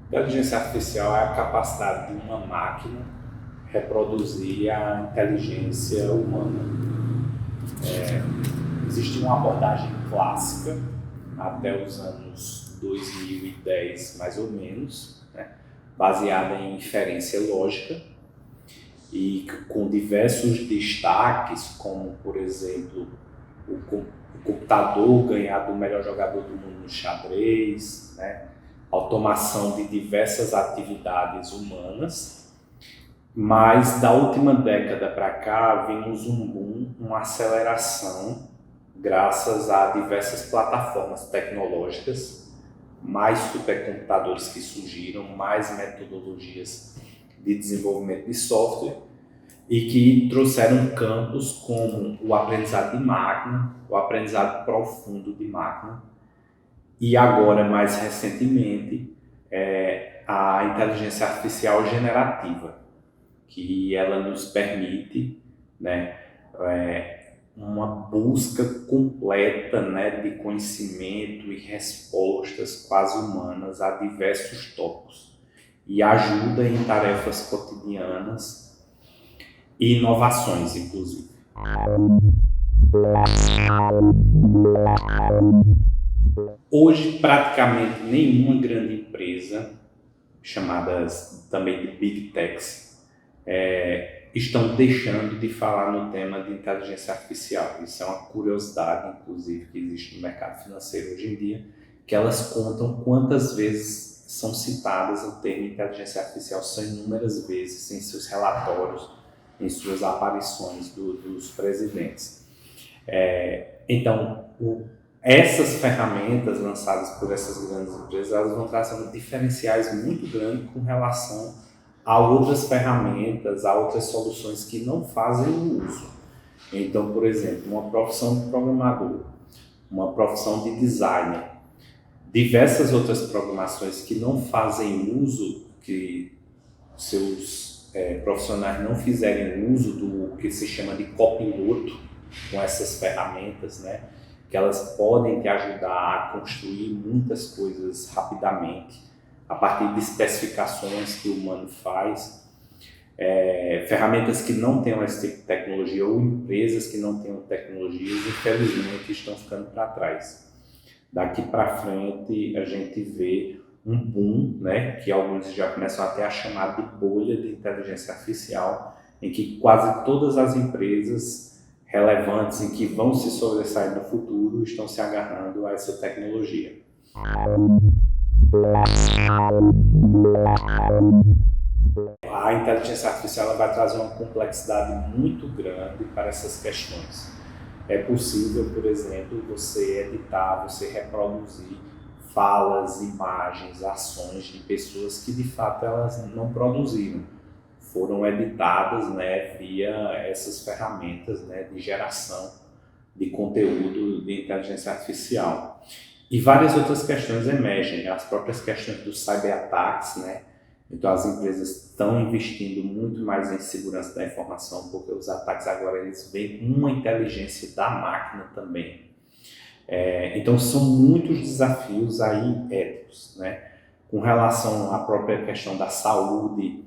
Inteligência artificial é a capacidade de uma máquina reproduzir a inteligência humana. Existe uma abordagem clássica até os anos 2010, mais ou menos, né, baseada em inferência lógica e com diversos destaques, como, por exemplo, o computador ganhar do melhor jogador do mundo no xadrez, né, automação de diversas atividades humanas. Mas da última década para cá vimos um boom, uma aceleração, graças a diversas plataformas tecnológicas, mais supercomputadores que surgiram, mais metodologias de desenvolvimento de software e que trouxeram campos como o aprendizado de máquina, o aprendizado profundo de máquina e agora, mais recentemente, a inteligência artificial generativa, que ela nos permite, né, uma busca completa, né, de conhecimento e respostas quase humanas a diversos tópicos e ajuda em tarefas cotidianas e inovações, inclusive. Hoje, praticamente nenhuma grande empresa, chamadas também de Big Techs, estão deixando de falar no tema de inteligência artificial. Isso é uma curiosidade, inclusive, que existe no mercado financeiro hoje em dia, que elas contam quantas vezes são citadas o termo inteligência artificial, são inúmeras vezes em seus relatórios, em suas aparições dos presidentes. Então, essas ferramentas lançadas por essas grandes empresas, elas vão trazendo diferenciais muito grandes com relação a outras ferramentas, a outras soluções que não fazem uso. Então, por exemplo, uma profissão de programador, uma profissão de designer, diversas outras programações que não fazem uso, que seus profissionais não fizerem uso do que se chama de copiloto com essas ferramentas, né, que elas podem te ajudar a construir muitas coisas rapidamente, a partir de especificações que o humano faz, ferramentas que não tenham esse tipo de tecnologia ou empresas que não tenham tecnologias, infelizmente, estão ficando para trás. Daqui para frente, a gente vê um boom, né, que alguns já começam até a chamar de bolha de inteligência artificial, em que quase todas as empresas relevantes e que vão se sobressair no futuro estão se agarrando a essa tecnologia. A inteligência artificial vai trazer uma complexidade muito grande para essas questões. É possível, por exemplo, você editar, você reproduzir falas, imagens, ações de pessoas que de fato elas não produziram. Foram editadas, né, via essas ferramentas, né, de geração de conteúdo de inteligência artificial. E várias outras questões emergem, as próprias questões dos cyberataques, né? Então as empresas estão investindo muito mais em segurança da informação, porque os ataques agora eles vêm com uma inteligência da máquina também. Então são muitos desafios aí éticos, né? Com relação à própria questão da saúde,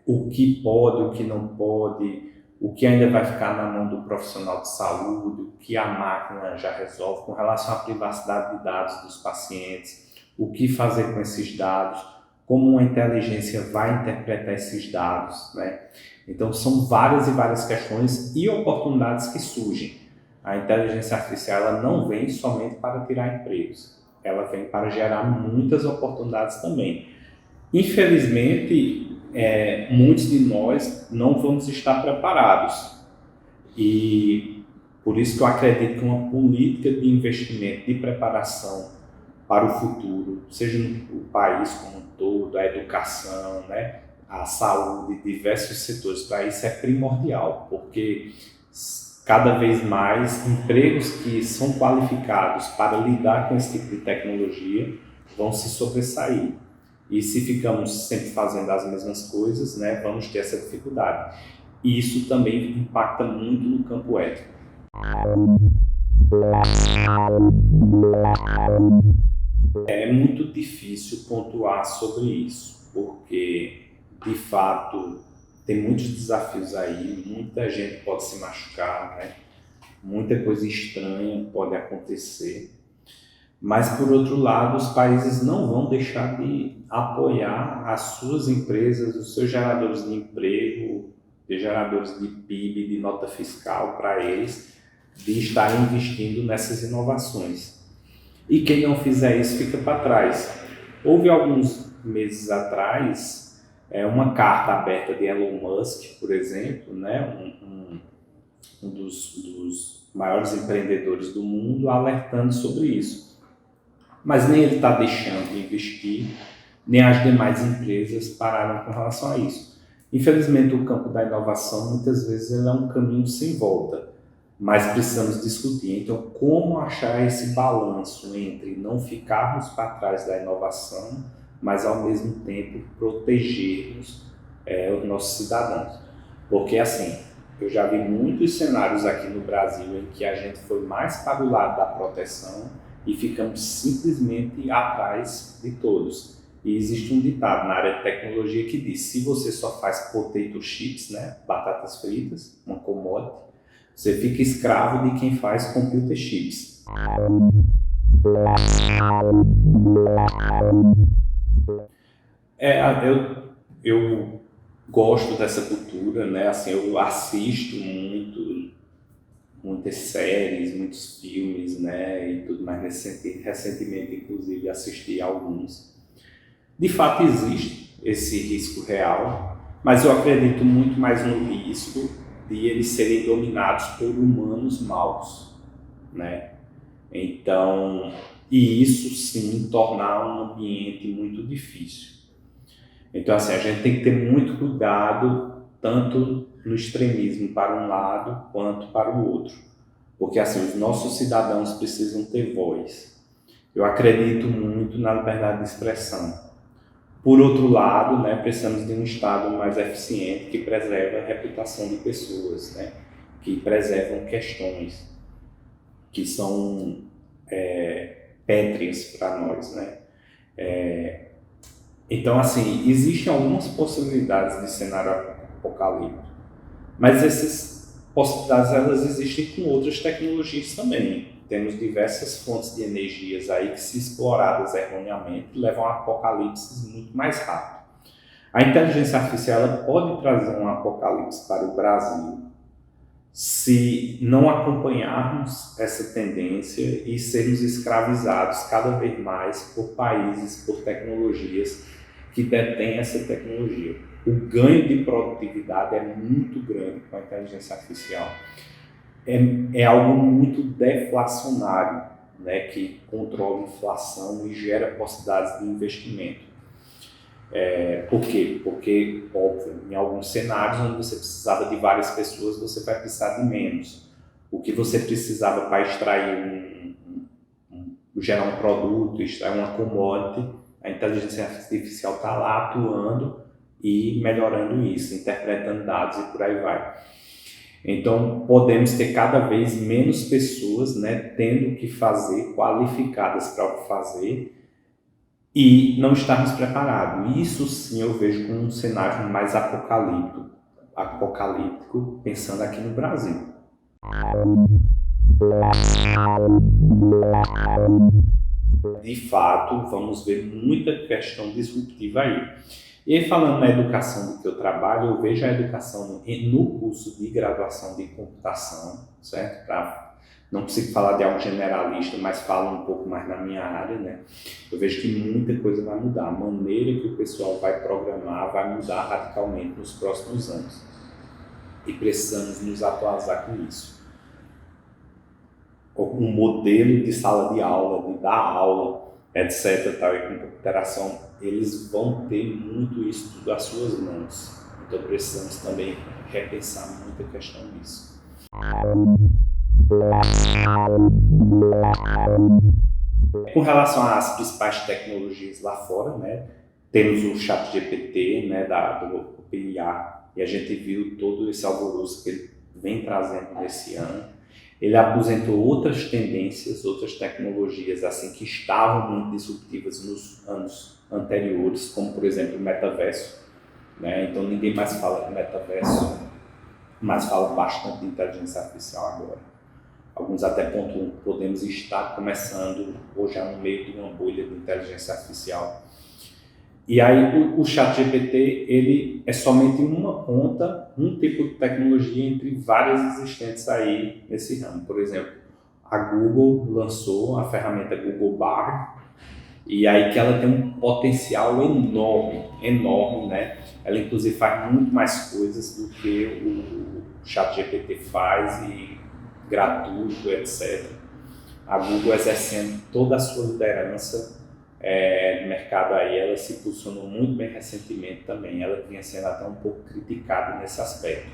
o que pode, o que não pode, o que ainda vai ficar na mão do profissional de saúde, o que a máquina já resolve com relação à privacidade de dados dos pacientes, o que fazer com esses dados, como uma inteligência vai interpretar esses dados, né? Então são várias e várias questões e oportunidades que surgem. A inteligência artificial ela não vem somente para tirar empregos, ela vem para gerar muitas oportunidades também. Infelizmente, muitos de nós não vamos estar preparados e por isso que eu acredito que uma política de investimento, de preparação para o futuro, seja no país como um todo, a educação, né, a saúde, diversos setores, para isso é primordial, porque cada vez mais empregos que são qualificados para lidar com esse tipo de tecnologia vão se sobressair. E se ficamos sempre fazendo as mesmas coisas, né, vamos ter essa dificuldade. E isso também impacta muito no campo ético. É muito difícil pontuar sobre isso, porque, de fato, tem muitos desafios aí, muita gente pode se machucar, né? Muita coisa estranha pode acontecer. Mas, por outro lado, os países não vão deixar de apoiar as suas empresas, os seus geradores de emprego, de geradores de PIB, de nota fiscal para eles, de estarem investindo nessas inovações. E quem não fizer isso fica para trás. Houve alguns meses atrás uma carta aberta de Elon Musk, por exemplo, né, um dos maiores empreendedores do mundo, alertando sobre isso. Mas nem ele está deixando de investir, nem as demais empresas pararam com relação a isso. Infelizmente, o campo da inovação, muitas vezes, ele é um caminho sem volta, mas precisamos discutir. Então, como achar esse balanço entre não ficarmos para trás da inovação, mas, ao mesmo tempo, protegermos os nossos cidadãos? Porque, assim, eu já vi muitos cenários aqui no Brasil em que a gente foi mais para o lado da proteção e ficamos simplesmente atrás de todos. E existe um ditado na área de tecnologia que diz: se você só faz potato chips, né, batatas fritas, uma commodity, você fica escravo de quem faz computer chips. Eu gosto dessa cultura, né? Assim, eu assisto muitas séries, muitos filmes, né? E tudo mais nesse sentido. Recentemente, inclusive, assisti alguns. De fato, existe esse risco real, mas eu acredito muito mais no risco de eles serem dominados por humanos maus, né? Então, e isso sim tornar um ambiente muito difícil. Então, assim, a gente tem que ter muito cuidado, tanto no extremismo para um lado quanto para o outro, porque assim, os nossos cidadãos precisam ter voz. Eu acredito muito na liberdade de expressão. Por outro lado, né, precisamos de um Estado mais eficiente que preserve a reputação de pessoas, né, que preservam questões que são pétreas para nós, né. Então, assim, existem algumas possibilidades de cenário apocalíptico, mas essas possibilidades elas existem com outras tecnologias também. Temos diversas fontes de energias aí que, se exploradas erroneamente, levam a apocalipses muito mais rápido. A inteligência artificial ela pode trazer um apocalipse para o Brasil se não acompanharmos essa tendência e sermos escravizados cada vez mais por países, por tecnologias que detêm essa tecnologia. O ganho de produtividade é muito grande com a inteligência artificial. É algo muito deflacionário, né, que controla a inflação e gera possibilidades de investimento. Por quê? Porque, óbvio, em alguns cenários onde você precisava de várias pessoas, você vai precisar de menos. O que você precisava para extrair gerar um produto, extrair uma commodity, a inteligência artificial está lá atuando e melhorando isso, interpretando dados e por aí vai. Então, podemos ter cada vez menos pessoas, né, tendo que fazer, qualificadas para o que fazer, e não estarmos preparados. Isso sim eu vejo como um cenário mais apocalíptico, pensando aqui no Brasil. De fato, vamos ver muita questão disruptiva aí. E aí, falando na educação do que eu trabalho, eu vejo a educação no curso de graduação de computação, certo? Não consigo falar de algo generalista, mas falo um pouco mais na minha área, né? Eu vejo que muita coisa vai mudar. A maneira que o pessoal vai programar vai mudar radicalmente nos próximos anos. E precisamos nos atualizar com isso. Um modelo de sala de aula, de dar aula, etc., tal, e com computeração, eles vão ter muito isso tudo às suas mãos. Então precisamos também repensar muita questão disso. Com relação às principais tecnologias lá fora, né, temos o ChatGPT, né, do OpenAI, e a gente viu todo esse alvoroço que ele vem trazendo nesse ano. Ele apresentou outras tendências, outras tecnologias assim que estavam muito disruptivas nos anos anteriores, como por exemplo o metaverso, né? Então ninguém mais fala de metaverso, mas fala bastante de inteligência artificial agora. Alguns até pontuam que podemos estar começando ou já no meio de uma bolha de inteligência artificial. E aí o ChatGPT, ele é somente uma ponta, um tipo de tecnologia entre várias existentes aí nesse ramo. Por exemplo, a Google lançou a ferramenta Google Bard, e aí que ela tem um potencial enorme, enorme, né? Ela inclusive faz muito mais coisas do que o ChatGPT faz, e gratuito, etc. A Google exercendo toda a sua liderança no mercado aí, ela se posicionou muito bem recentemente também. Ela vinha sendo até um pouco criticada nesse aspecto.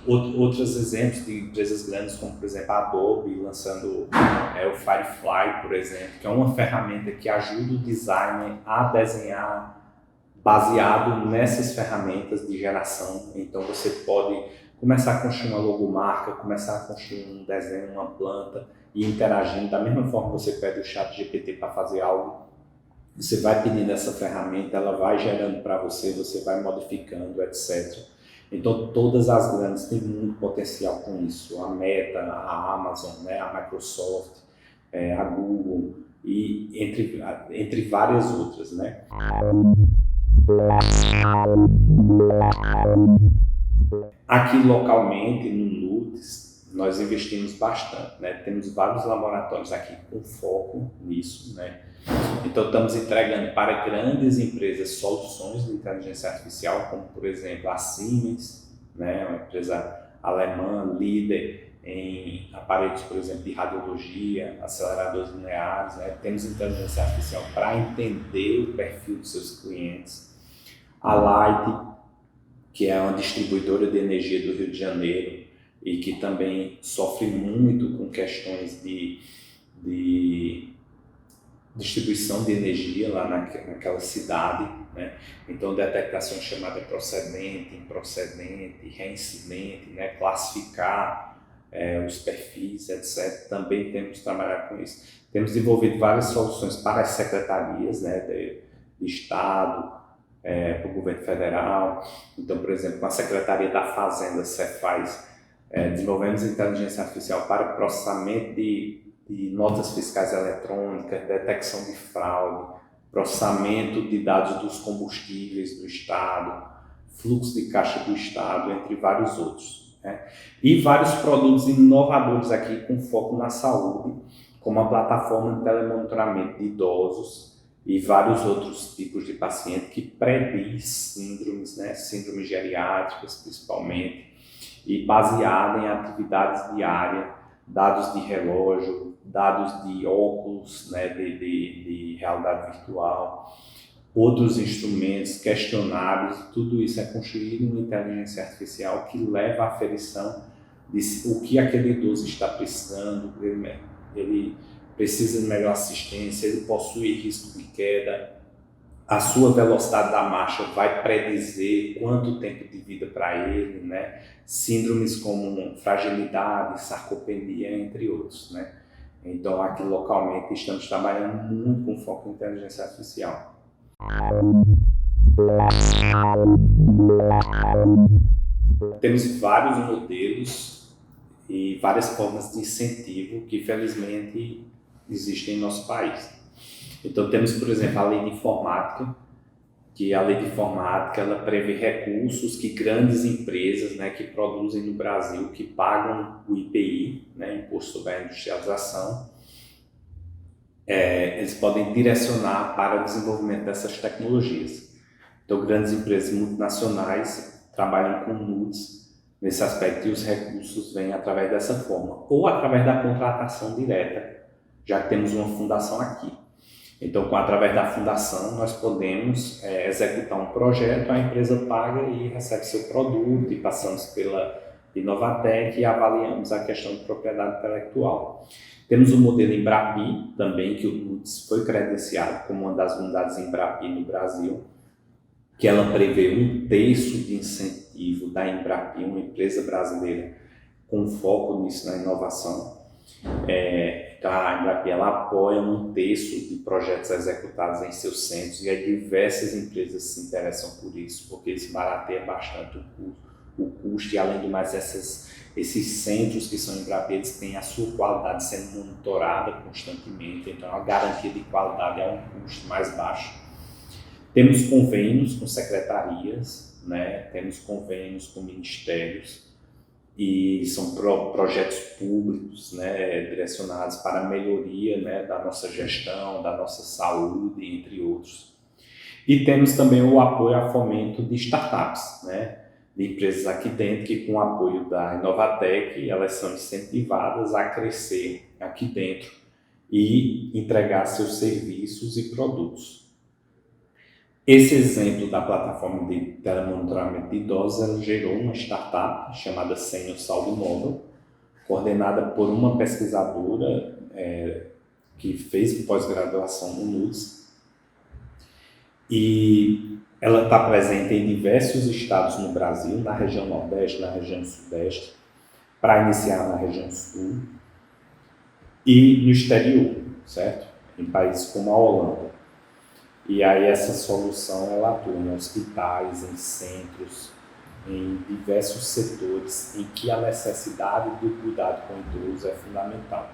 Outros exemplos de empresas grandes, como por exemplo a Adobe lançando o Firefly, por exemplo, que é uma ferramenta que ajuda o designer a desenhar baseado nessas ferramentas de geração. Então você pode começar a construir uma logomarca, começar a construir um desenho, uma planta, e interagindo. Da mesma forma que você pede o ChatGPT para fazer algo, você vai pedindo essa ferramenta, ela vai gerando para você, você vai modificando, etc. Então todas as grandes têm muito potencial com isso. A Meta, a Amazon, né, a Microsoft, a Google, e entre várias outras, né? Aqui localmente, no NUTES, nós investimos bastante, né? Temos vários laboratórios aqui com foco nisso, né? Então estamos entregando para grandes empresas soluções de inteligência artificial, como por exemplo a Siemens, né? Uma empresa alemã, líder em aparelhos, por exemplo, de radiologia, aceleradores lineares, né? Temos inteligência artificial para entender o perfil dos seus clientes. A Light, que é uma distribuidora de energia do Rio de Janeiro e que também sofre muito com questões de distribuição de energia lá naquela cidade, né? Então detectação chamada procedente, improcedente, reincidente, né? Classificar os perfis, etc. Também temos que trabalhar com isso. Temos desenvolvido várias soluções para as secretarias, né? de Estado, para o governo federal. Então, por exemplo, com a Secretaria da Fazenda, Cefaz, desenvolvemos inteligência artificial para processamento de notas fiscais eletrônicas, detecção de fraude, processamento de dados dos combustíveis do Estado, fluxo de caixa do Estado, entre vários outros, né? E vários produtos inovadores aqui com foco na saúde, como a plataforma de telemonitoramento de idosos, e vários outros tipos de paciente que prediz síndromes, né, síndromes geriátricas principalmente, e baseada em atividades diárias, dados de relógio, dados de óculos, né, de realidade virtual, outros instrumentos, questionários, tudo isso é construído em inteligência artificial que leva à aferição de o que aquele idoso está precisando. Ele precisa de melhor assistência, ele possui risco de queda, a sua velocidade da marcha vai predizer quanto tempo de vida para ele, né? Síndromes como fragilidade, sarcopenia, entre outros, né? Então aqui localmente estamos trabalhando muito com foco em inteligência artificial. Temos vários modelos e várias formas de incentivo que felizmente existem em nosso país. Então temos, por exemplo, a lei de informática, que a lei de informática ela prevê recursos que grandes empresas, né, que produzem no Brasil, que pagam o IPI, né, Imposto sobre a Industrialização, eles podem direcionar para o desenvolvimento dessas tecnologias. Então grandes empresas multinacionais trabalham com NUTS nesse aspecto e os recursos vêm através dessa forma, ou através da contratação direta, já que temos uma fundação aqui. Então, através da fundação, nós podemos executar um projeto, a empresa paga e recebe seu produto, e passamos pela Inovatec e avaliamos a questão de propriedade intelectual. Temos o modelo Embrapi também, que o NUTS foi credenciado como uma das unidades Embrapi no Brasil, que ela prevê 1/3 de incentivo da Embrapi, uma empresa brasileira, com foco nisso, na inovação. Então a Embrapa ela apoia 1/3 de projetos executados em seus centros, e aí diversas empresas se interessam por isso, porque isso barateia bastante o custo, e além do mais esses centros que são Embrapa, eles têm a sua qualidade sendo monitorada constantemente, então a garantia de qualidade é um custo mais baixo. Temos convênios com secretarias, né? Temos convênios com ministérios, e são projetos públicos, né, direcionados para a melhoria, né, da nossa gestão, da nossa saúde, entre outros. E temos também o apoio ao fomento de startups, né, de empresas aqui dentro que, com o apoio da Inovatec, elas são incentivadas a crescer aqui dentro e entregar seus serviços e produtos. Esse exemplo da plataforma de telemonitoramento de idosos, ela gerou uma startup chamada Senior Saúde Móvel, coordenada por uma pesquisadora que fez pós-graduação no NUDES, e ela está presente em diversos estados no Brasil, na região Nordeste, na região Sudeste, para iniciar na região Sul e no exterior, certo? Em países como a Holanda. E aí essa solução ela atua em hospitais, em centros, em diversos setores em que a necessidade do cuidado com o idoso é fundamental.